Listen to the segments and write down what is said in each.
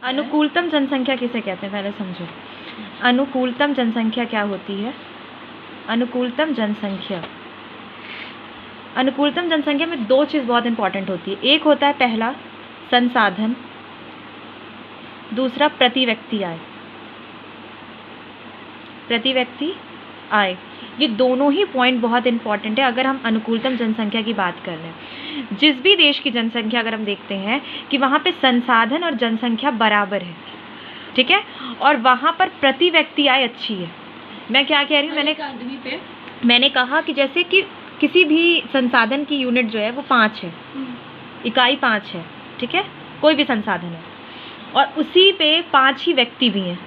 अनुकूलतम जनसंख्या किसे कहते हैं, पहले समझो। अनुकूलतम जनसंख्या क्या होती है? अनुकूलतम जनसंख्या, अनुकूलतम जनसंख्या में दो चीज़ बहुत इंपॉर्टेंट होती है। एक होता है पहला संसाधन, दूसरा प्रति व्यक्ति आय। प्रति व्यक्ति आय, ये दोनों ही पॉइंट बहुत इंपॉर्टेंट है अगर हम अनुकूलतम जनसंख्या की बात कर रहे हैं। जिस भी देश की जनसंख्या अगर हम देखते हैं कि वहाँ पे संसाधन और जनसंख्या बराबर है, ठीक है, और वहाँ पर प्रति व्यक्ति आय अच्छी है। मैं क्या कह रही हूँ, मैंने कहा कि जैसे कि किसी भी संसाधन की यूनिट जो है वो 5 है, इकाई 5 है, ठीक है, कोई भी संसाधन है, और उसी पे 5 ही व्यक्ति भी हैं,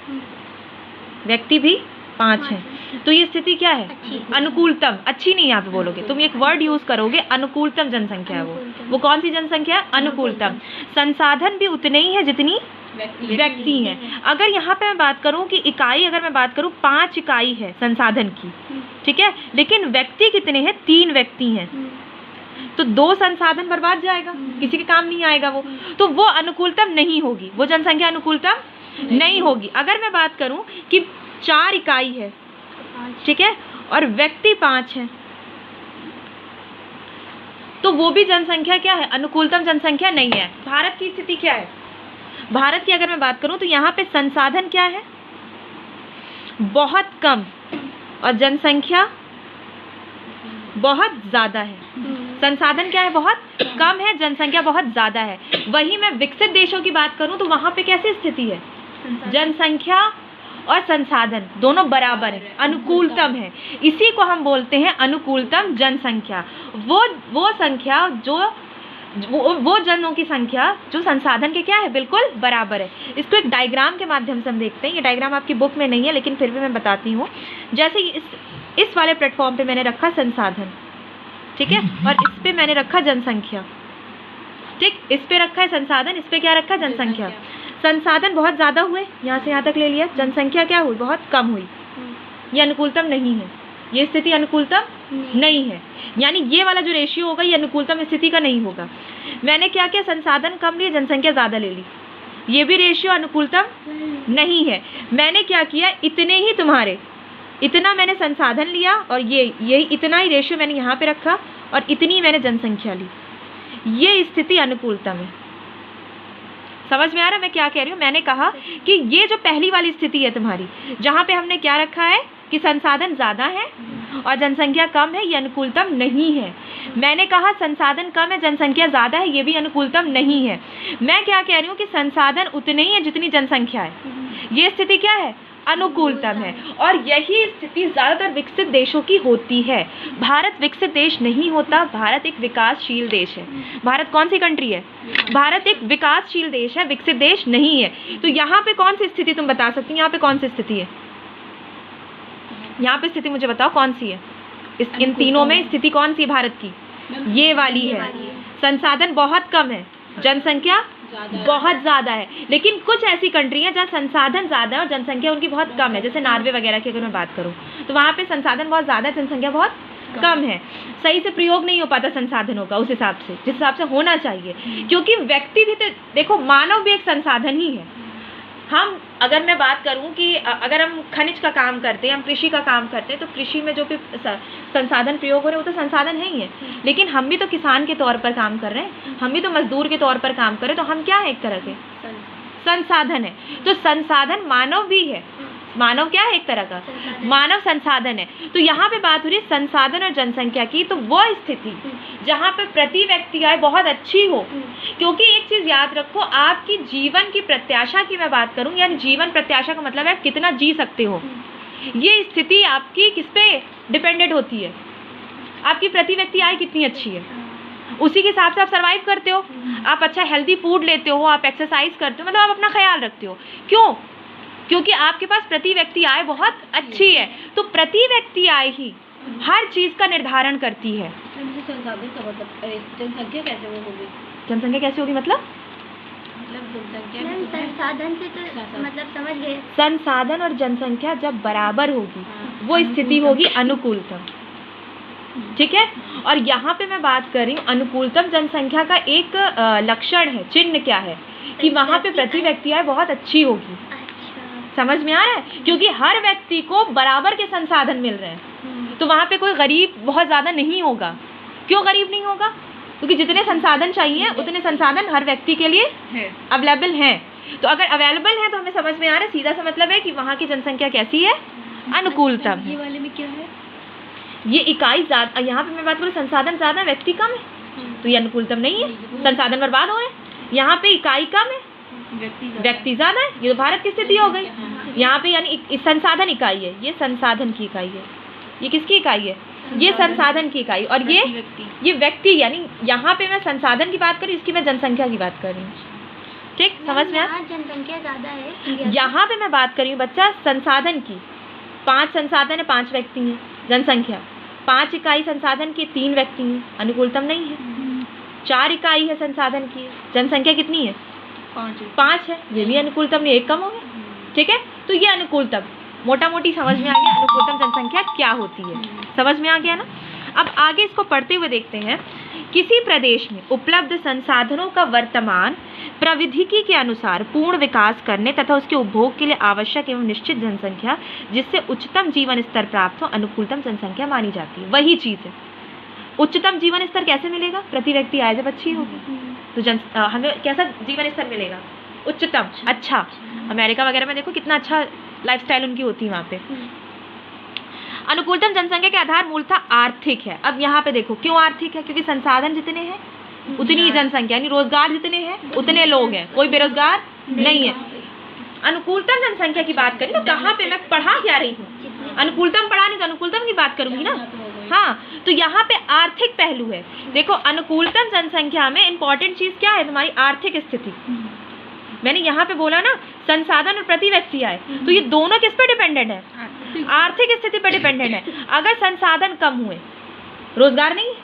व्यक्ति भी 5 हैं, तो ये स्थिति क्या है? अनुकूलतम। अच्छी नहीं यहाँ पे बोलोगे, तुम एक वर्ड यूज करोगे, अनुकूलतम जनसंख्या है वो कौन सी जनसंख्या है? अनुकूलतम। संसाधन भी उतने ही है जितनी व्यक्ति हैं। अगर यहाँ पे मैं बात करूँ कि इकाई, अगर मैं बात करूँ 5 इकाई है संसाधन की, ठीक है, लेकिन व्यक्ति कितने हैं? 3 व्यक्ति हैं, तो 2 संसाधन बर्बाद जाएगा, किसी के काम नहीं आएगा वो, तो वो अनुकूलतम नहीं होगी, वो जनसंख्या अनुकूलतम नहीं होगी। अगर मैं बात करूं कि 4 इकाई है, ठीक है, और व्यक्ति 5 हैं, तो वो भी जनसंख्या क्या है? अनुकूलतम जनसंख्या नहीं है। भारत की स्थिति क्या है? भारत की अगर मैं बात करूं तो यहाँ पे संसाधन क्या है? बहुत कम, और जनसंख्या बहुत ज्यादा है। संसाधन क्या है? बहुत कम है, जनसंख्या बहुत ज्यादा है। वहीं मैं विकसित देशों की बात करूं तो वहां पे कैसी स्थिति है? जनसंख्या और संसाधन दोनों बराबर है, अनुकूलतम है। इसी को हम बोलते हैं अनुकूलतम जनसंख्या। वो संख्या जो वो जनों की संख्या जो संसाधन के क्या है? बिल्कुल बराबर है। इसको एक डायग्राम के माध्यम से हम देखते हैं। ये डायग्राम आपकी बुक में नहीं है, लेकिन फिर भी मैं बताती हूँ। जैसे इस वाले प्लेटफॉर्म पे मैंने रखा संसाधन, ठीक है, और इस पे मैंने रखा जनसंख्या, ठीक, इस पे रखा है संसाधन, इस पे क्या रखा? जनसंख्या। संसाधन बहुत ज्यादा हुए, यहाँ से यहाँ तक ले लिया, जनसंख्या क्या हुई? बहुत कम हुई। ये अनुकूलतम नहीं है, ये स्थिति अनुकूलतम नहीं है। यानी ये वाला जो रेशियो होगा ये अनुकूलतम स्थिति का नहीं होगा। मैंने क्या किया? संसाधन कम लिए, जनसंख्या ज्यादा ले ली, ये भी रेशियो अनुकूलतम नहीं है। मैंने क्या किया? इतने ही तुम्हारे, इतना मैंने संसाधन लिया, और यही इतना ही रेशियो मैंने यहाँ पे रखा, और इतनी मैंने जनसंख्या ली, ये स्थिति अनुकूलतम है। समझ में आ रहा मैं क्या कह रही हूँ? मैंने कहा कि ये जो पहली वाली स्थिति है तुम्हारी, जहाँ पे हमने क्या रखा है कि संसाधन ज्यादा है और जनसंख्या कम है, ये अनुकूलतम नहीं है। मैंने कहा संसाधन कम है, जनसंख्या ज्यादा है, ये भी अनुकूलतम नहीं है। मैं क्या कह रही हूँ कि संसाधन उतने ही है जितनी जनसंख्या है, ये स्थिति क्या है? अनुकूलतम है। और यही स्थिति ज्यादातर विकसित देशों की होती है। भारत विकसित देश नहीं होता, भारत एक विकासशील देश है। भारत कौन सी कंट्री है? भारत एक विकासशील देश है, विकसित देश नहीं है। तो यहाँ पे कौन सी स्थिति तुम बता सकती हो? यहाँ पे कौन सी स्थिति है? यहाँ पे स्थिति मुझे बताओ कौन सी है? इन तीनों में स्थिति कौन सी भारत की? ये वाली है। संसाधन बहुत कम है, जनसंख्या बहुत ज्यादा है। लेकिन कुछ ऐसी कंट्री हैं जहाँ संसाधन ज्यादा है और जनसंख्या उनकी बहुत कम है, जैसे नॉर्वे वगैरह की अगर मैं बात करूँ तो वहाँ पे संसाधन बहुत ज्यादा है, जनसंख्या बहुत कम है। सही से प्रयोग नहीं हो पाता संसाधनों का उस हिसाब से जिस हिसाब से होना चाहिए, क्योंकि व्यक्ति भी तो देखो, मानव भी एक संसाधन ही है। हम अगर मैं बात करूं कि अगर हम खनिज का काम करते हैं, हम कृषि का काम करते हैं, तो कृषि में जो भी संसाधन प्रयोग हो रहे हैं वो तो संसाधन है ही है। लेकिन हम भी तो किसान के तौर पर काम कर रहे हैं, हम भी तो मजदूर के तौर पर काम कर रहे हैं, तो हम क्या है? एक तरह के संसाधन है। तो संसाधन मानव भी है, मानव क्या है? एक तरह का मानव संसाधन है। तो यहाँ पे बात हो रही है संसाधन और जनसंख्या की, तो वो स्थिति जहाँ पे प्रति व्यक्ति आय बहुत अच्छी हो। क्योंकि एक चीज याद रखो, आपकी जीवन की प्रत्याशा की मैं बात करूँ, यानी जीवन प्रत्याशा का मतलब है कितना जी सकते हो, ये स्थिति आपकी किस पे डिपेंडेंट होती है? आपकी प्रति व्यक्ति आय कितनी अच्छी है, उसी के हिसाब से आप सर्वाइव करते हो। आप अच्छा हेल्दी फूड लेते हो, आप एक्सरसाइज करते हो, मतलब आप अपना ख्याल रखते हो। क्यों? क्योंकि आपके पास प्रति व्यक्ति आय बहुत अच्छी है। तो प्रति व्यक्ति आय ही हर चीज का निर्धारण करती है। संसाधन का मतलब जनसंख्या कैसे होगी? जनसंख्या कैसे होगी मतलब संसाधन से तो मतलब समझ गए। संसाधन और जनसंख्या जब बराबर होगी वो स्थिति होगी अनुकूलतम। ठीक है। और यहाँ पे मैं बात कर रही हूँ अनुकूलतम जनसंख्या का एक लक्षण है, चिन्ह क्या है कि वहाँ पे प्रति व्यक्ति आय बहुत अच्छी होगी। समझ में आ रहा है? क्योंकि हर व्यक्ति को बराबर के संसाधन मिल रहे हैं, तो वहाँ पे कोई गरीब बहुत ज़्यादा नहीं होगा। क्यों गरीब नहीं होगा? क्योंकि जितने संसाधन चाहिए उतने संसाधन हर व्यक्ति के लिए अवेलेबल हैं। तो अगर अवेलेबल है तो हमें समझ में आ रहा है, सीधा सा मतलब है कि वहाँ की जनसंख्या कैसी है, अनुकूलतम है। ये वाले में क्या है? ये इकाई ज़्यादा, यहाँ पे मैं बात करूँ संसाधन ज़्यादा व्यक्ति कम है, तो ये अनुकूलतम नहीं है, संसाधन बर्बाद हो रहे हैं। यहाँ पे इकाई कम है, व्यक्ति ज़्यादा है, ये तो भारत की स्थिति हो गई। यहाँ पे यानी संसाधन इकाई है, ये संसाधन की इकाई है, ये किसकी इकाई है, ये संसाधन की इकाई। और ये व्यक्ति, यानी यहाँ पे मैं संसाधन की बात कर रही हूँ, इसकी मैं जनसंख्या की बात कर रही हूँ। ठीक, समझ में आ? जनसंख्या ज्यादा है। यहाँ पे मैं बात कर रही हूँ बच्चा संसाधन की। 5 संसाधन है, 5 व्यक्ति हैं। जनसंख्या 5 इकाई संसाधन की, 3 व्यक्ति हैं, अनुकूलतम नहीं है। 4 इकाई है संसाधन की, जनसंख्या कितनी है, 5 है, ये भी अनुकूलतम नहीं, एक कम हो गया। ठीक है, तो ये अनुकूलतम मोटा मोटी समझ में आ गया अनुकूलतम जनसंख्या क्या होती है, समझ में आ गया ना। अब आगे इसको पढ़ते हुए देखते हैं। किसी प्रदेश में उपलब्ध संसाधनों का वर्तमान प्रविधिकी के अनुसार पूर्ण विकास करने तथा उसके उपभोग के लिए आवश्यक एवं निश्चित जनसंख्या जिससे उच्चतम जीवन स्तर प्राप्त हो अनुकूलतम जनसंख्या मानी जाती है। वही चीज़ है, उच्चतम जीवन स्तर कैसे मिलेगा, प्रति व्यक्ति आय जब अच्छी होगी तो हमें कैसा जीवन स्तर मिलेगा, उच्चतम। अच्छा, अमेरिका वगैरह में देखो कितना अच्छा लाइफस्टाइल उनकी होती है वहाँ पे। अनुकूलतम जनसंख्या के आधार मूलतः आर्थिक है। अब यहाँ पे देखो क्यों आर्थिक है, क्योंकि संसाधन जितने हैं उतनी ही जनसंख्या, यानी रोजगार जितने हैं उतने लोग हैं, कोई बेरोजगार नहीं है। अनुकूलतम जनसंख्या की बात करें तो कहाँ पे मैं पढ़ा क्या रही हूँ, अनुकूलतम पढ़ा नहीं तो अनुकूलतम की बात करूंगी ना। हाँ, तो यहाँ पे आर्थिक पहलू है। देखो अनुकूलतम जनसंख्या में इंपॉर्टेंट चीज क्या है, तुम्हारी आर्थिक स्थिति। मैंने यहाँ पे बोला ना संसाधन और प्रति व्यक्ति आय, तो ये दोनों किस पे डिपेंडेंट है, आर्थिक स्थिति पर डिपेंडेंट है। अगर संसाधन कम हुए, रोजगार नहीं,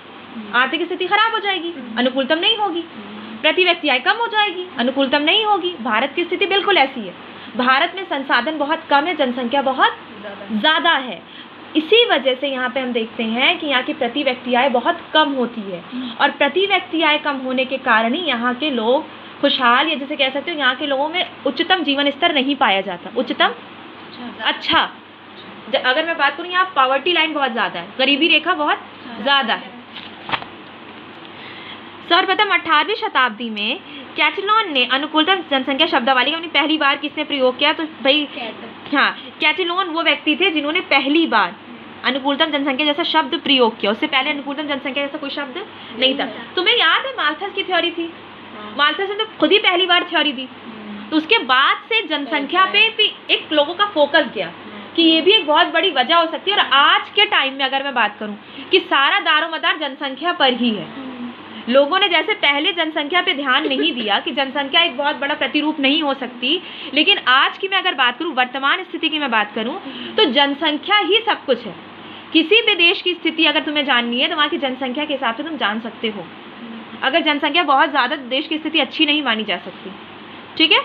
आर्थिक स्थिति खराब हो जाएगी, अनुकूलतम नहीं होगी। प्रति व्यक्ति आय कम हो जाएगी, अनुकूलतम नहीं होगी। भारत की स्थिति बिल्कुल ऐसी है, भारत में संसाधन बहुत कम है, जनसंख्या बहुत ज़्यादा है। इसी वजह से यहाँ पे हम देखते हैं कि यहाँ की प्रति व्यक्ति आय बहुत कम होती है, और प्रति व्यक्ति आय कम होने के कारण ही यहाँ के लोग खुशहाल, या जैसे कह सकते हो यहाँ के लोगों में उच्चतम जीवन स्तर नहीं पाया जाता। उच्चतम अच्छा, अगर मैं बात करूँ यहाँ पॉवर्टी लाइन बहुत ज़्यादा है, गरीबी रेखा बहुत ज़्यादा है। सर्वप्रथम 18वीं शताब्दी में कैटलोन ने अनुकूलतम जनसंख्या शब्दावली का पहली बार किसने प्रयोग किया, तो भाई हाँ, कैटलोन वो व्यक्ति थे जिन्होंने पहली बार अनुकूलतम जनसंख्या जैसा शब्द प्रयोग किया। उससे पहले अनुकूलतम जनसंख्या जैसा कोई शब्द नहीं था। तुम्हें याद है माल्थस की थ्योरी थी, माल्थस ने तो खुद ही पहली बार थ्योरी दी, तो उसके बाद से जनसंख्या पे भी एक लोगों का फोकस गया कि ये भी एक बहुत बड़ी वजह हो सकती है। और आज के टाइम में अगर मैं बात करूं कि सारा दारोमदार जनसंख्या पर ही है, लोगों ने जैसे पहले जनसंख्या पे ध्यान नहीं दिया कि जनसंख्या एक बहुत बड़ा प्रतिरूप नहीं हो सकती, लेकिन आज की मैं अगर बात करूं, वर्तमान स्थिति की मैं बात करूं, तो जनसंख्या ही सब कुछ है। किसी भी देश की स्थिति अगर तुम्हें जाननी है तो वहाँ की जनसंख्या के हिसाब से तुम जान सकते हो। अगर जनसंख्या बहुत ज़्यादा, देश की स्थिति अच्छी नहीं मानी जा सकती। ठीक है,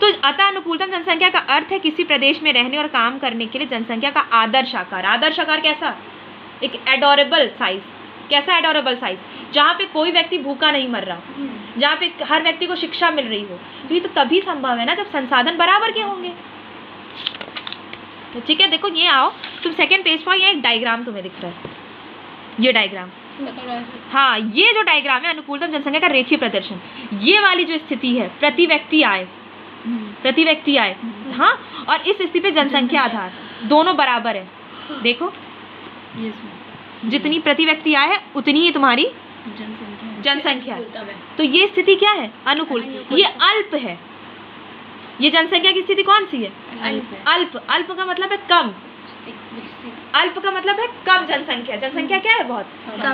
तो अतः अनुकूलतम जनसंख्या का अर्थ है किसी प्रदेश में रहने और काम करने के लिए जनसंख्या का आदर्श आकार। आदर्श आकार कैसा, एक एडोरेबल साइज। कैसा एडोरेबल साइज, जहाँ पे कोई व्यक्ति भूखा नहीं मर रहा, जहाँ पे हर व्यक्ति को शिक्षा मिल रही हो। तो ये तो तभी संभव है ना जब संसाधन बराबर के होंगे। तो ठीक है, देखो ये आओ तुम सेकंड पेज पर, ये एक डायग्राम तुम्हें दिख रहा है, ये डायग्राम। हाँ, ये जो डायग्राम है अनुकूलतम जनसंख्या का रेखीय प्रदर्शन। ये वाली जो स्थिति है प्रति व्यक्ति आय, प्रति व्यक्ति आय, हाँ, और इस स्थिति पे जनसंख्या आधार दोनों बराबर है। देखो जितनी प्रति व्यक्ति आय है उतनी ही तुम्हारी जनसंख्या। तो ये स्थिति क्या है, अनुकूल। ये अल्प है, ये जनसंख्या की स्थिति कौन सी है, अल्प। अल्प का मतलब है कम, अल्प का मतलब है कम जनसंख्या। जनसंख्या क्या है, बहुत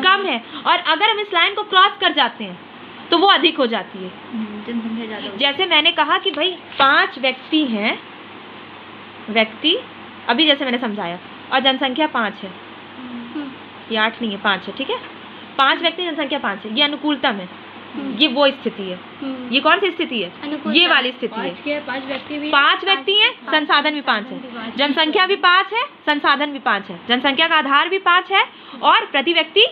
कम है। और अगर हम इस लाइन को क्रॉस कर जाते हैं तो वो अधिक हो जाती है, जनसंख्या ज्यादा। जैसे मैंने कहा कि भाई 5 व्यक्ति हैं, व्यक्ति अभी जैसे मैंने समझाया, और जनसंख्या 5 है, ये 8 नहीं है 5 है। ठीक है, 5 व्यक्ति जनसंख्या 5 है, ये अनुकूलतम है। ये वो स्थिति है। ये कौन सी स्थिति है? ये वाली स्थिति है। 5 व्यक्ति भी, 5 व्यक्ति हैं, संसाधन भी 5 है, जनसंख्या भी 5 है, संसाधन भी 5 है, जनसंख्या का आधार भी 5 है और प्रति व्यक्ति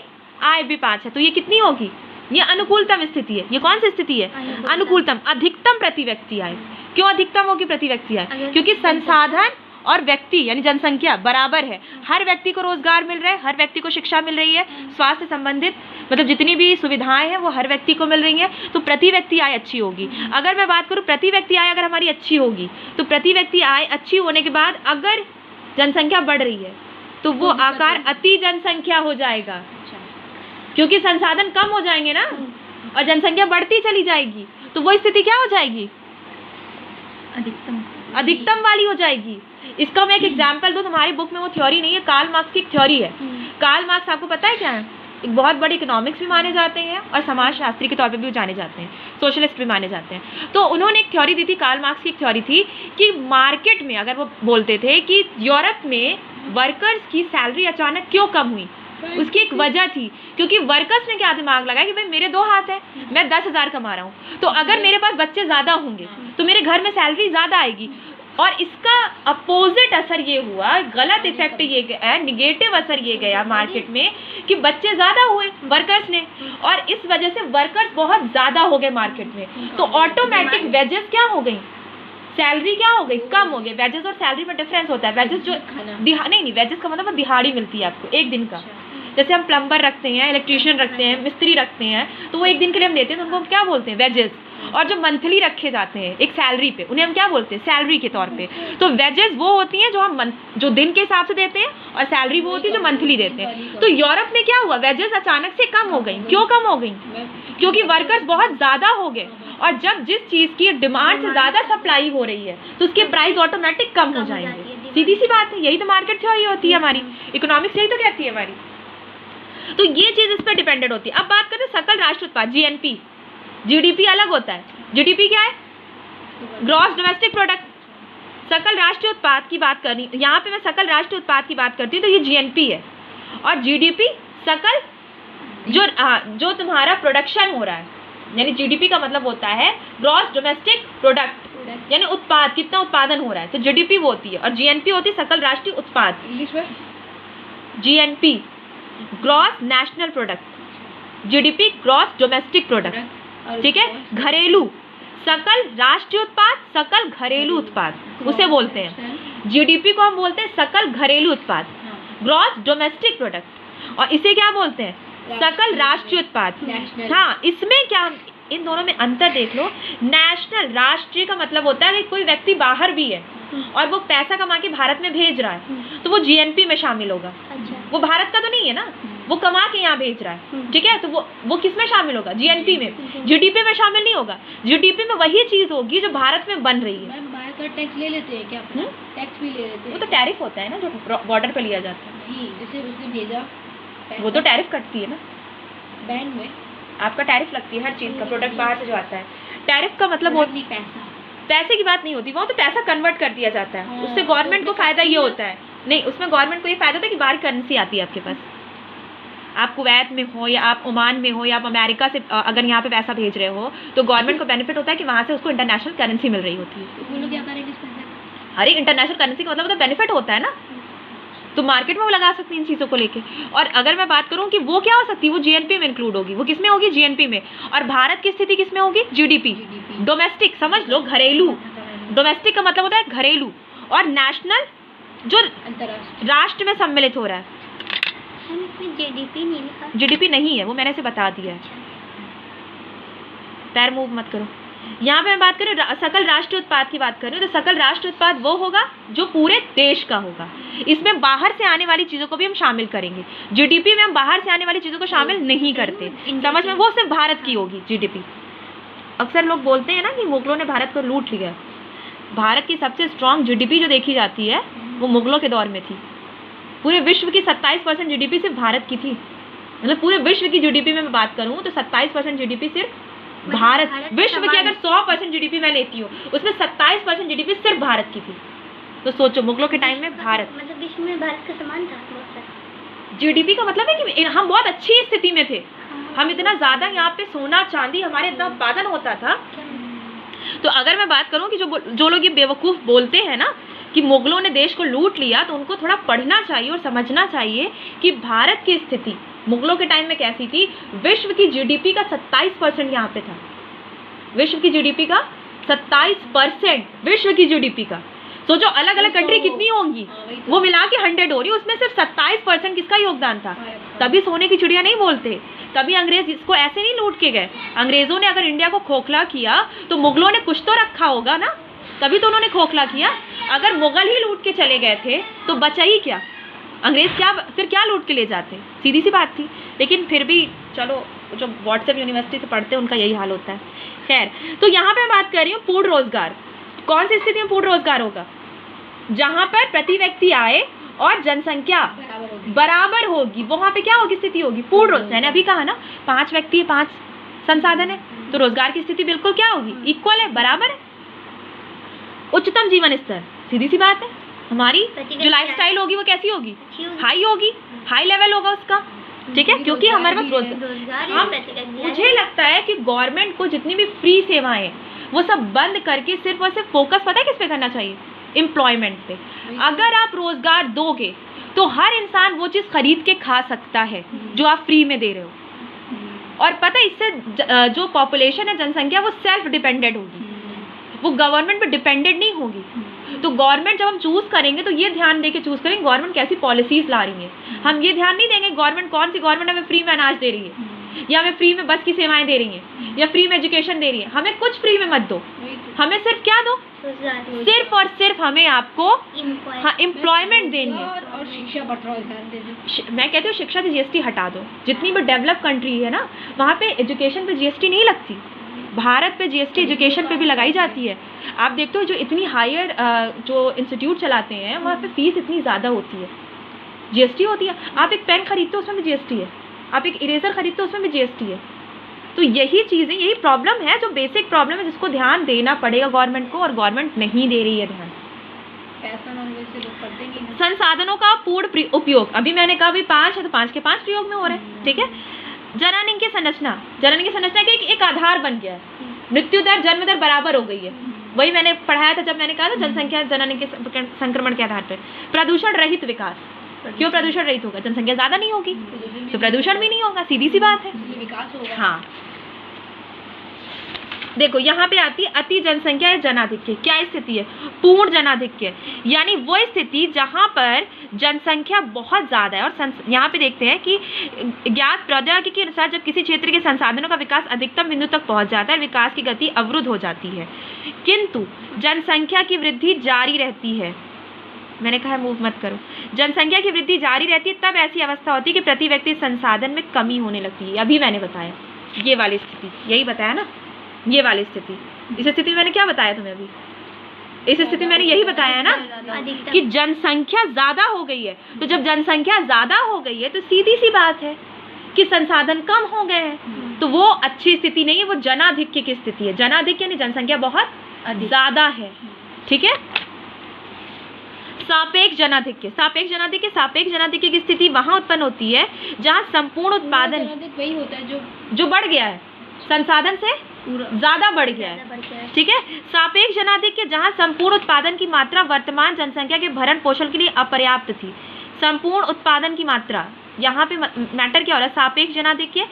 आय भी 5 है। तो ये कितनी होगी? ये अनुकूलतम स्थिति है। ये कौन सी स्थिति है? अनुकूलतम। अधिकतम प्रति व्यक्ति आय। क्यों अधिकतम होगी प्रति व्यक्ति आय? क्योंकि संसाधन और व्यक्ति यानी जनसंख्या बराबर है। हर व्यक्ति को रोजगार मिल रहा है, हर व्यक्ति को शिक्षा मिल रही है, स्वास्थ्य संबंधित मतलब जितनी भी सुविधाएं हैं वो हर व्यक्ति को मिल रही हैं, तो प्रति व्यक्ति आय अच्छी होगी। अगर मैं बात करूं प्रति व्यक्ति आय अगर हमारी अच्छी होगी तो प्रति व्यक्ति आय अच्छी होने के बाद अगर जनसंख्या बढ़ रही है तो वो आकार अति जनसंख्या हो जाएगा, क्योंकि संसाधन कम हो जाएंगे ना और जनसंख्या बढ़ती चली जाएगी, तो वो स्थिति क्या हो जाएगी? अधिकतम वाली हो जाएगी। इसका मैं एक एग्जाम्पल दूं, तुम्हारी बुक में वो थ्योरी नहीं है, कार्ल मार्क्स की एक थ्योरी है। कार्ल मार्क्स आपको पता है क्या है? एक बहुत बड़े इकोनॉमिक्स भी माने जाते हैं और समाजशास्त्री के तौर पे भी जाने जाते हैं, सोशलिस्ट भी माने जाते हैं। तो उन्होंने एक थ्योरी दी थी, कार्ल मार्क्स की एक थ्योरी थी कि मार्केट में अगर वो बोलते थे कि यूरोप में वर्कर्स की सैलरी अचानक क्यों कम हुई, उसकी एक वजह थी क्योंकि वर्कर्स ने क्या दिमाग लगाया कि भाई मेरे 2 हाथ है, मैं 10,000 कमा रहा हूँ, तो अगर मेरे पास बच्चे ज़्यादा होंगे तो मेरे घर में सैलरी ज़्यादा आएगी। और इसका अपोजिट असर ये हुआ, गलत इफेक्ट ये गया, निगेटिव असर ये गया मार्केट में कि बच्चे ज़्यादा हुए वर्कर्स ने और इस वजह से वर्कर्स बहुत ज़्यादा हो गए मार्केट में, तो ऑटोमेटिक वेजेस क्या हो गई, सैलरी क्या हो गई, कम हो गई। वेजेस और सैलरी में डिफरेंस होता है। वेजेस जो नहीं वेजेस का मतलब दिहाड़ी मिलती है आपको एक दिन का। जैसे हम प्लम्बर रखते हैं, इलेक्ट्रीशियन रखते हैं, मिस्त्री रखते हैं, तो वो एक दिन के लिए हम देते हैं, तो उनको क्या बोलते हैं? वेजेस। और जो मंथली रखे जाते हैं एक सैलरी पे, उन्हें हम क्या बोलते हैं? सैलरी के तौर पे। तो वेजेस वो होती हैं जो हम जो दिन के हिसाब से देते हैं और सैलरी वो होती है जो मंथली देते हैं। तो यूरोप में क्या हुआ? वेजेस अचानक से कम हो गई। क्यों कम हो गई? क्योंकि वर्कर्स बहुत ज़्यादा हो गए और जब जिस चीज़ की डिमांड से ज़्यादा सप्लाई हो रही है तो उसके प्राइस ऑटोमेटिक कम हो जाएंगे। सीधी सी बात है, यही तो मार्केट थ्योरी होती है हमारी, इकोनॉमिक्स यही तो कहती है हमारी। तो ये चीज़ इस पर डिपेंडेंट होती है। अब बात करते हैं सकल राष्ट्र उत्पाद, जीएनपी। जीडीपी अलग होता है। जीडीपी क्या है? Gross domestic product. सकल राष्ट्रीय उत्पाद की बात करनी, यहाँ पे मैं सकल राष्ट्रीय उत्पाद की बात करती हूँ तो ये जीएनपी है और जीडीपी सकल जो तुम्हारा प्रोडक्शन हो रहा है, यानी जीडीपी का मतलब होता है ग्रॉस डोमेस्टिक प्रोडक्ट, यानी उत्पाद कितना उत्पादन हो रहा है, तो जीडीपी वो होती है और जीएनपी होती है सकल राष्ट्रीय उत्पाद। इंग्लिश में GNP gross national product, GDP gross domestic product, ठीक है। घरेलू, सकल राष्ट्रीय उत्पाद, सकल घरेलू उत्पाद उसे बोलते हैं। जीडीपी को हम बोलते हैं सकल घरेलू उत्पाद, ग्रॉस डोमेस्टिक प्रोडक्ट, और इसे क्या बोलते हैं? सकल राष्ट्रीय उत्पाद। हाँ, इसमें क्या, इन दोनों में अंतर देख लो। नेशनल, राष्ट्रीय का मतलब होता है कि कोई व्यक्ति बाहर भी है और वो पैसा कमा के भारत में भेज रहा है तो वो जीएनपी में शामिल होगा। वो भारत का तो नहीं है ना, वो कमा के यहाँ भेज रहा है, ठीक है, तो वो किस में शामिल होगा? जीएनपी में। जीडीपी में शामिल नहीं होगा। जीडीपी में वही चीज होगी जो भारत में बन रही है। बाहर का टैक्स ले लेते हैं क्या? टैक्स भी ले लेते हैं। वो तो टैरिफ होता है ना जो बॉर्डर पे लिया जाता है। नहीं, जैसे उसने भेजा वो तो टैरिफ कटती है ना, बैंक में आपका टैरिफ लगती है हर चीज का, प्रोडक्ट बाहर से जो आता है। टैरिफ का मतलब वो पैसे की बात नहीं होती, वो तो पैसा कन्वर्ट कर दिया जाता है। उससे गवर्नमेंट को फायदा ये होता है, नहीं उसमें गवर्नमेंट को ये फायदा होता है कि बाहर करेंसी आती है आपके पास। आप कुवैत में हो या आप ओमान में हो या आप अमेरिका से अगर यहाँ पे पैसा भेज रहे हो तो गवर्नमेंट को बेनिफिट होता है कि वहाँ से उसको इंटरनेशनल करेंसी मिल रही होती है। क्या करेंगे? अरे इंटरनेशनल करेंसी का मतलब तो बेनिफिट होता है ना, तो मार्केट में वो लगा सकती हैं इन चीज़ों को लेके। और अगर मैं बात करूँ कि वो क्या हो सकती है, वो जीएनपी में इंक्लूड होगी। वो किस में होगी? जीएनपी में। और भारत की स्थिति किस में होगी? जीडीपी। डोमेस्टिक समझ लो, घरेलू। डोमेस्टिक का मतलब होता है घरेलू, और नेशनल जो राष्ट्र में सम्मिलित हो रहा है। जीडीपी नहीं लिखा। जीडीपी नहीं है, वो मैंने से बता दिया है। पैर मूव मत करो। यहाँ पे मैं बात करूँ सकल राष्ट्रीय उत्पाद की बात करूँ तो सकल राष्ट्रीय उत्पाद वो होगा जो पूरे देश का होगा। इसमें बाहर से आने वाली चीज़ों को भी हम शामिल करेंगे। जीडीपी में हम बाहर से आने वाली चीज़ों को शामिल नहीं करते, समझ में, वो सिर्फ भारत की होगी जीडीपी। अक्सर लोग बोलते हैं ना कि मुगलों ने भारत को लूट लिया। भारत की सबसे स्ट्रॉन्ग जीडीपी जो देखी जाती है वो मुगलों के दौर में थी। पूरे विश्व की 27% जीडीपी सिर्फ भारत की थी। मतलब पूरे विश्व की जीडीपी में मैं बात करूँ तो 27% जीडीपी सिर्फ भारत, विश्व की अगर 100% जीडीपी मैं लेती हूँ उसमें 27% जीडीपी सिर्फ भारत की थी। तो सोचो मुगलों के टाइम में भारत, मतलब इसमें भारत का समान था बहुत सारा। जीडीपी का मतलब है कि हम बहुत अच्छी स्थिति में थे, हम इतना ज़्यादा यहाँ पे सोना चांदी हमारे इतना उत्पादन होता था। तो अगर मैं बात करूँ कि जो लोग ये बेवकूफ़ बोलते हैं ना कि मुगलों ने देश को लूट लिया, तो उनको थोड़ा पढ़ना चाहिए और समझना चाहिए कि भारत की स्थिति मुगलों के टाइम में कैसी थी। विश्व की जीडीपी का 27% यहाँ पे था। विश्व की जीडीपी का 27%, विश्व की जीडीपी का। सोचो अलग अलग कंट्री कितनी होंगी, वो मिला के 100 हो रही, उसमें सिर्फ 27% किसका योगदान था। तभी सोने की चिड़िया नहीं बोलते, तभी अंग्रेज इसको ऐसे नहीं लूट के गए। अंग्रेजों ने अगर इंडिया को खोखला किया तो मुगलों ने कुछ तो रखा होगा ना, तभी तो उन्होंने खोखला किया। अगर मुगल ही लूट के चले गए थे तो बचा ही क्या, अंग्रेज फिर क्या लूट के ले जाते, सीधी सी बात थी। लेकिन फिर भी चलो, जो व्हाट्सएप यूनिवर्सिटी से पढ़ते हैं उनका यही हाल होता है। खैर, तो यहाँ पे मैं बात कर रही हूँ पूर्ण रोजगार। कौन सी स्थिति में पूर्ण रोजगार होगा? जहाँ पर प्रति व्यक्ति आय और जनसंख्या बराबर होगी, वहाँ पे क्या होगी, स्थिति होगी पूर्ण रोजगार। मैंने अभी कहा ना 5 व्यक्ति 5 संसाधन है, तो रोजगार की स्थिति बिल्कुल क्या होगी, इक्वल है, बराबर है। उच्चतम जीवन स्तर, सीधी सी बात है, हमारी जो लाइफस्टाइल होगी वो कैसी होगी, हाई होगी, हाई लेवल होगा उसका, ठीक है, क्योंकि हमारे पास रोजगार। मुझे लगता है कि गवर्नमेंट को जितनी भी फ्री सेवाएं वो सब बंद करके सिर्फ और सिर्फ फोकस पता है किस पे करना चाहिए, एम्प्लॉयमेंट पे। अगर आप रोजगार दोगे तो हर इंसान वो चीज़ खरीद के खा सकता है जो आप फ्री में दे रहे हो। और पता है इससे जो पॉपुलेशन है, जनसंख्या, वो सेल्फ डिपेंडेंट होगी, वो गवर्नमेंट पे डिपेंडेंट नहीं होगी। तो गवर्नमेंट जब हम चूज करेंगे तो ये ध्यान देके चूज करेंगे गवर्नमेंट कैसी पॉलिसीज ला रही है। हम ये ध्यान नहीं देंगे गवर्नमेंट कौन सी गवर्नमेंट हमें फ्री में अनाज दे रही है, या हमें फ्री में बस की सेवाएं दे रही है, या फ्री में एजुकेशन दे रही है। हमें कुछ फ्री में मत दो, हमें सिर्फ क्या दो, सिर्फ और सिर्फ हमें आपको हाँ एम्प्लॉयमेंट देनी है। और शिक्षा पर ध्यान दे दो। मैं कहती हूँ शिक्षा से जीएसटी हटा दो। जितनी भी डेवलप कंट्री है ना, वहाँ पे एजुकेशन पे जीएसटी नहीं लगती। भारत पे जीएसटी एजुकेशन पे भी लगाई जाती है। आप देखते हो जो इतनी हायर जो इंस्टीट्यूट चलाते हैं वहाँ पे फीस इतनी ज़्यादा होती है, जीएसटी होती है। आप एक पेन खरीदते हो उसमें भी जीएसटी है, आप एक इरेजर खरीदते हो उसमें भी जीएसटी है। तो यही चीज़ें, यही प्रॉब्लम है, जो बेसिक प्रॉब्लम है जिसको ध्यान देना पड़ेगा गवर्नमेंट को, और गवर्नमेंट नहीं दे रही है ध्यान। संसाधनों का पूर्ण उपयोग, अभी मैंने कहा भाई 5 है तो 5 के 5 प्रयोग में हो रहे हैं, ठीक है। जननांग की संरचना, जननांग की संरचना का एक आधार बन गया है। मृत्यु दर जन्म दर बराबर हो गई है, वही मैंने पढ़ाया था जब मैंने कहा था जनसंख्या जननांग के संक्रमण के आधार पर। प्रदूषण रहित विकास, क्यों प्रदूषण रहित होगा, जनसंख्या ज्यादा नहीं होगी तो प्रदूषण भी नहीं होगा, सीधी सी बात है, विकास होगा। हाँ देखो यहाँ पे आती है अति जनसंख्या या जनाधिक्य। क्या स्थिति है, पूर्ण जनाधिक्य, यानी वो स्थिति जहाँ पर जनसंख्या बहुत ज़्यादा है। और यहाँ पे देखते हैं कि ज्ञात प्रौद्योगिकी के अनुसार जब किसी क्षेत्र के संसाधनों का विकास अधिकतम बिंदु तक पहुँच जाता है, विकास की गति अवरुद्ध हो जाती है, किंतु जनसंख्या की वृद्धि जारी रहती है। मैंने कहा मूव मत करो। जनसंख्या की वृद्धि जारी रहती है, तब ऐसी अवस्था होती है कि प्रति व्यक्ति संसाधन में कमी होने लगती है। अभी मैंने बताया ये वाली स्थिति, यही बताया ना, ये वाली स्थिति। इस स्थिति में मैंने क्या बताया तुम्हें अभी, इस स्थिति में मैंने यही बताया ना कि जनसंख्या ज्यादा हो गई है। तो जब जनसंख्या ज्यादा हो गई है तो सीधी सी बात है कि संसाधन कम हो गए हैं, तो वो अच्छी स्थिति नहीं है, वो जनाधिक्य की स्थिति है। जनाधिक्य यानी जनसंख्या बहुत ज्यादा है, ठीक है। सापेक्ष जनाधिक्य, सापेक्ष जनाधिक्य, सापेक्ष जनाधिक्य की स्थिति वहां उत्पन्न होती है जहां संपूर्ण उत्पादन वही होता है जो बढ़ गया है, संसाधन से ज्यादा बढ़ गया है, ठीक है। सापेक्ष जनाधिक्य जहां संपूर्ण उत्पादन की मात्रा वर्तमान जनसंख्या के भरण पोषण के लिए अपर्याप्त थी। संपूर्ण उत्पादन की मात्रा, यहाँ पे मैटर क्या हो रहा है, सापेक्ष जनाधिक्य।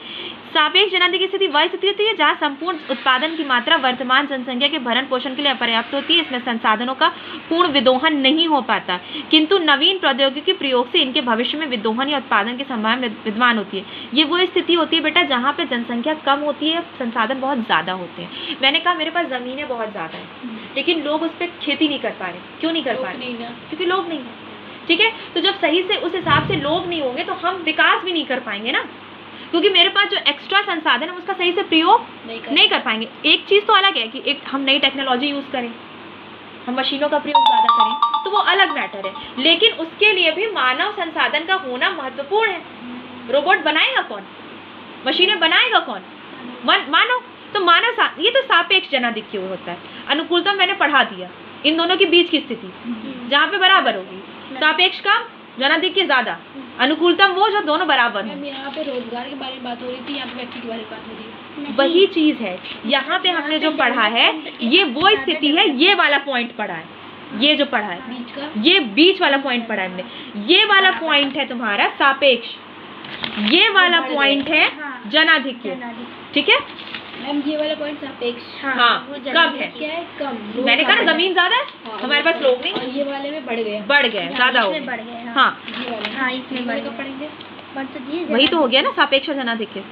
सापेक्ष जनाधिक्य की स्थिति वह स्थिति होती है जहाँ संपूर्ण उत्पादन की मात्रा वर्तमान जनसंख्या के भरण पोषण के लिए अपर्याप्त होती है। इसमें संसाधनों का पूर्ण विदोहन नहीं हो पाता, किंतु नवीन प्रौद्योगिकी के प्रयोग से इनके भविष्य में विदोहन या उत्पादन की संभावना विद्यमान होती है। ये वो स्थिति होती है बेटा जहाँ पे जनसंख्या कम होती है, संसाधन बहुत ज़्यादा होते हैं। मैंने कहा मेरे पास ज़मीनें बहुत ज़्यादा है, लेकिन लोग उस पर खेती नहीं कर पा रहे। क्यों नहीं कर पा रहे, क्योंकि लोग नहीं है, ठीक है। तो जब सही से उस हिसाब से लोग नहीं होंगे तो हम विकास भी नहीं कर पाएंगे ना, क्योंकि मेरे पास जो एक्स्ट्रा संसाधन है उसका सही से प्रयोग नहीं कर पाएंगे। एक चीज़ तो अलग है कि एक हम नई टेक्नोलॉजी यूज़ करें, हम मशीनों का प्रयोग ज़्यादा करें, तो वो अलग मैटर है, लेकिन उसके लिए भी मानव संसाधन का होना महत्वपूर्ण है। रोबोट बनाएगा कौन, मशीनें बनाएगा कौन, मानव। तो मानव ये तो सापेक्ष जनाधिक्य होता है। अनुकूलता मैंने पढ़ा दिया, इन दोनों के बीच की स्थिति जहाँ पे बराबर होगी, सापेक्ष का जनाधिक्य ज्यादा, अनुकूलतम वो जो दोनों बराबर हो। मैम यहाँ पे रोजगार के बारे में बात हो रही थी, यहाँ पे व्यक्ति के बारे में बात हो रही है। वही चीज है, यहाँ पे हमने जो पढ़ा है ये वो स्थिति है, ये वाला पॉइंट पढ़ा है, ये जो पढ़ा है बीच का, ये बीच वाला पॉइंट पढ़ा है हमने। ये वाला पॉइंट है तुम्हारा सापेक्ष, ये वाला पॉइंट है जनाधिक्य, ठीक है। मैम ये वाला पॉइंट सापेक्ष, हाँ कम है, क्या है, कम। मैंने कहा ना जमीन ज्यादा है, हमारे पास लोग नहीं, और ये वाले में बढ़ गए, ज्यादा हो गए, हाँ ये वाला, इसमें बढ़ कब पढ़ेंगे, वही तो हो गया ना सापेक्ष और जनाधिक्य।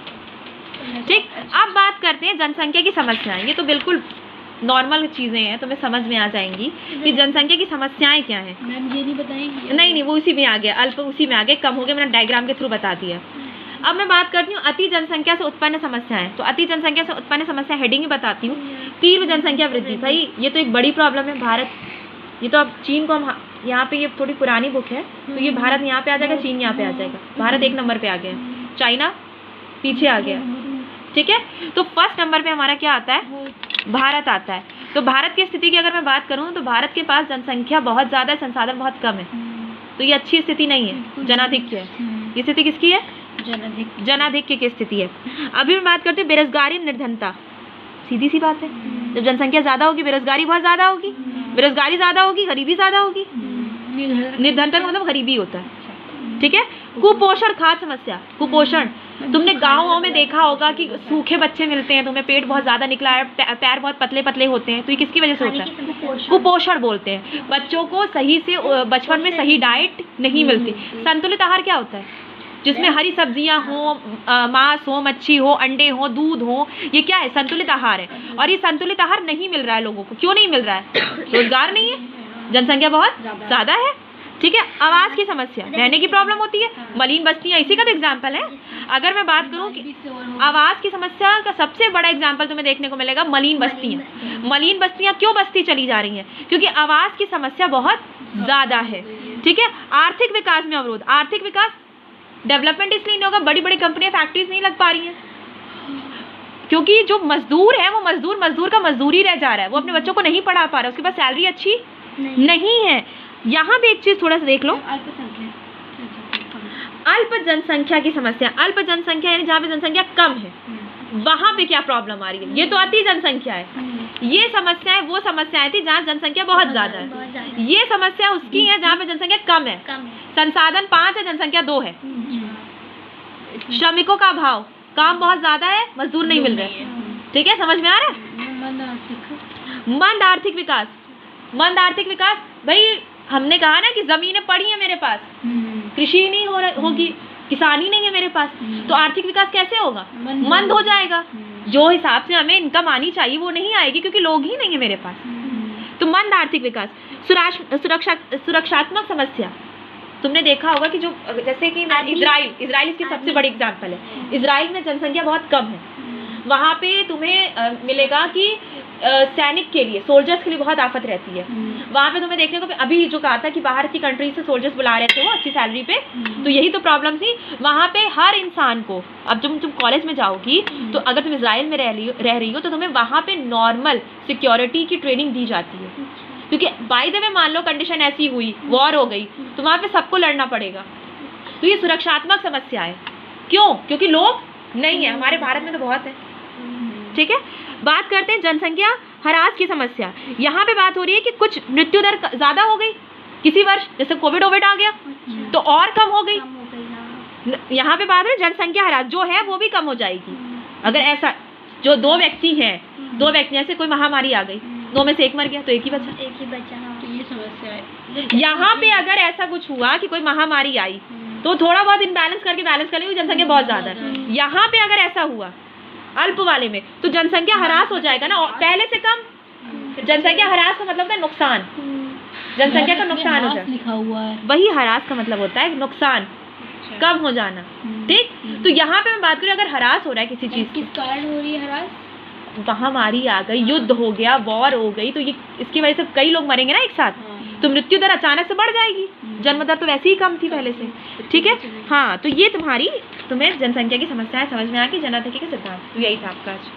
ठीक, अब बात करते हैं जनसंख्या की समस्याएं। ये तो बिल्कुल नॉर्मल चीजें हैं, तुम्हें समझ में आ जाएंगी कि जनसंख्या की समस्याएं क्या हैं। मैम ये नहीं बताएंगे? नहीं, वो उसी में आ गया, अल्प उसी में आ गया, कम हो गया, मैंने डायग्राम के थ्रू बता दिया। अब मैं बात करती हूँ अति जनसंख्या से उत्पन्न समस्याएं। तो अति जनसंख्या से उत्पन्न समस्या हेडिंग ही बताती हूँ। तीव्र जनसंख्या वृद्धि, भाई ये तो एक बड़ी प्रॉब्लम है। भारत, ये तो अब चीन को हम यहाँ पे, ये थोड़ी पुरानी बुक है तो ये भारत यहाँ पे आ जाएगा, चीन यहाँ पे आ जाएगा। भारत 1 नंबर पे आ गया, चाइना पीछे आ गया, ठीक है। तो फर्स्ट नंबर पे हमारा क्या आता है, भारत आता है। तो भारत की स्थिति की अगर मैं बात करूँ तो भारत के पास जनसंख्या बहुत ज़्यादा है, संसाधन बहुत कम है, तो ये अच्छी स्थिति नहीं है, जनाधिक्य है। ये स्थिति किसकी है, जनाधिक्य की स्थिति है। अभी मैं बात करती हूँ बेरोजगारी निर्धनता, सीधी सी बात है, जब जनसंख्या ज़्यादा होगी बेरोजगारी बहुत ज़्यादा होगी, बेरोजगारी ज़्यादा होगी गरीबी ज़्यादा होगी। निर्धनता का मतलब गरीबी होता है, ठीक है। कुपोषण, खाद्य समस्या, कुपोषण, तुमने गाँवों में देखा होगा कि सूखे बच्चे मिलते हैं, तुम्हें पेट बहुत ज्यादा निकला है, पैर बहुत पतले पतले होते हैं, तो ये किसकी वजह से होता है, कुपोषण बोलते हैं। बच्चों को सही से बचपन में सही डाइट नहीं मिलती। संतुलित आहार क्या होता है, जिसमें हरी सब्जियां हो, मांस हो, मच्छी हो, अंडे हो, दूध हो, ये क्या है, संतुलित आहार है। और ये संतुलित आहार नहीं मिल रहा है लोगों को, क्यों नहीं मिल रहा है, रोजगार नहीं है, जनसंख्या बहुत ज्यादा है, ठीक है। आवास की समस्या, रहने की प्रॉब्लम होती है, मलिन बस्तियां इसी का तो एग्जाम्पल है। अगर मैं बात करूं कि आवास की समस्या का सबसे बड़ा एग्जाम्पल तुम्हें देखने को मिलेगा मलिन बस्तियां। मलिन बस्तियां क्यों बस्ती चली जा रही हैं, क्योंकि आवास की समस्या बहुत ज्यादा है, ठीक है। आर्थिक विकास में अवरोध, आर्थिक विकास, डेवलपमेंट इसलिए नहीं होगा, बड़ी बड़ी कंपनियां, फैक्ट्रीज नहीं लग पा रही हैं, क्योंकि जो मजदूर है वो मजदूर का मजदूरी रह जा रहा है, वो अपने बच्चों को नहीं पढ़ा पा रहा है, उसके पास सैलरी अच्छी नहीं है। यहाँ पे एक चीज थोड़ा सा देख लो, अल्प जनसंख्या की समस्या। अल्प जनसंख्या यानी जहाँ पे जनसंख्या कम है, वहां पे क्या प्रॉब्लम आ रही है, ये तो अति जनसंख्या है। ये समस्याएं वो समस्याएं थी जहाँ जनसंख्या बहुत ज्यादा है, ये समस्या उसकी है जहाँ पे जनसंख्या कम है, संसाधन 5 है, जनसंख्या 2 है। श्रमिकों का अभाव, काम बहुत ज्यादा है, मजदूर नहीं मिल रहे, ठीक है, समझ में आ रहा है। मंद आर्थिक विकास, मंद आर्थिक विकास, भाई हमने कहा ना कि जमीनें पड़ी हैं मेरे पास, कृषि नहीं होगी, किसानी नहीं है मेरे पास, तो आर्थिक विकास कैसे होगा, मंद हो जाएगा। जो हिसाब से हमें इनकम आनी चाहिए वो नहीं आएगी, क्योंकि लोग ही नहीं है मेरे पास, तो मंद आर्थिक विकास। सुरक्षात्मक समस्या, तुमने देखा होगा कि जो, जैसे कि इजराइल इसकी सबसे बड़ी एग्जाम्पल है। इजराइल में जनसंख्या बहुत कम है, वहाँ पे तुम्हें मिलेगा कि सैनिक के लिए, सोल्जर्स के लिए बहुत आफत रहती है। वहाँ पे तुम्हें देखने को, अभी जो कहा था कि बाहर की कंट्री से सोल्जर्स बुला रहे थे वो अच्छी सैलरी पे, तो यही तो प्रॉब्लम थी वहाँ पे। हर इंसान को, अब तुम कॉलेज में जाओगी तो अगर तुम इजराइल में रह रही हो तो तुम्हें वहाँ पे नॉर्मल सिक्योरिटी की ट्रेनिंग दी जाती है, क्योंकि बाय द वे मान लो कंडीशन ऐसी हुई, वॉर हो गई, तो वहाँ पे सबको लड़ना पड़ेगा। तो ये सुरक्षात्मक समस्या है, क्यों, क्योंकि लोग नहीं है, हमारे भारत में तो बहुत है, ठीक है। बात करते हैं जनसंख्या ह्रास की समस्या। यहाँ पे बात हो रही है कि कुछ मृत्यु दर ज्यादा हो गई किसी वर्ष, जैसे कोविड आ गया तो और कम हो गई। यहाँ पे बात हो रही है जनसंख्या ह्रास, जो है वो भी कम हो जाएगी। अगर ऐसा, जो 2 व्यक्ति हैं, 2 व्यक्ति जैसे कोई महामारी आ गई, 2 में से 1 मर गया तो एक ही बचा, तो ये समस्या है। यहाँ पे अगर ऐसा कुछ हुआ कि कोई महामारी आई तो थोड़ा बहुत इनबैलेंस करके बैलेंस कर लेंगे, जनसंख्या बहुत ज्यादा है। यहाँ पे अगर ऐसा हुआ अल्प वाले में तो जनसंख्या ह्रास हो जाएगा ना, पहले से कम। जनसंख्या ह्रास का मतलब है नुकसान, जनसंख्या का नुकसान हो जाए, लिखा हुआ है, वही ह्रास का मतलब होता है नुकसान, कम हो जाना, ठीक। तो यहाँ पे मैं बात करूँ, अगर ह्रास हो रहा है किसी चीज, किस कारण हो रही है ह्रास, महामारी आ गई, युद्ध हो गया, वॉर हो गई, तो ये इसकी वजह से कई लोग मरेंगे ना एक साथ, तो मृत्यु दर अचानक से बढ़ जाएगी, जन्म दर तो वैसे ही कम थी पहले से, ठीक है। हाँ, तो ये तुम्हें जनसंख्या की समस्याएं समझ में आ गई, जनसंख्या के सिद्धांत, तो यही था आपका आज।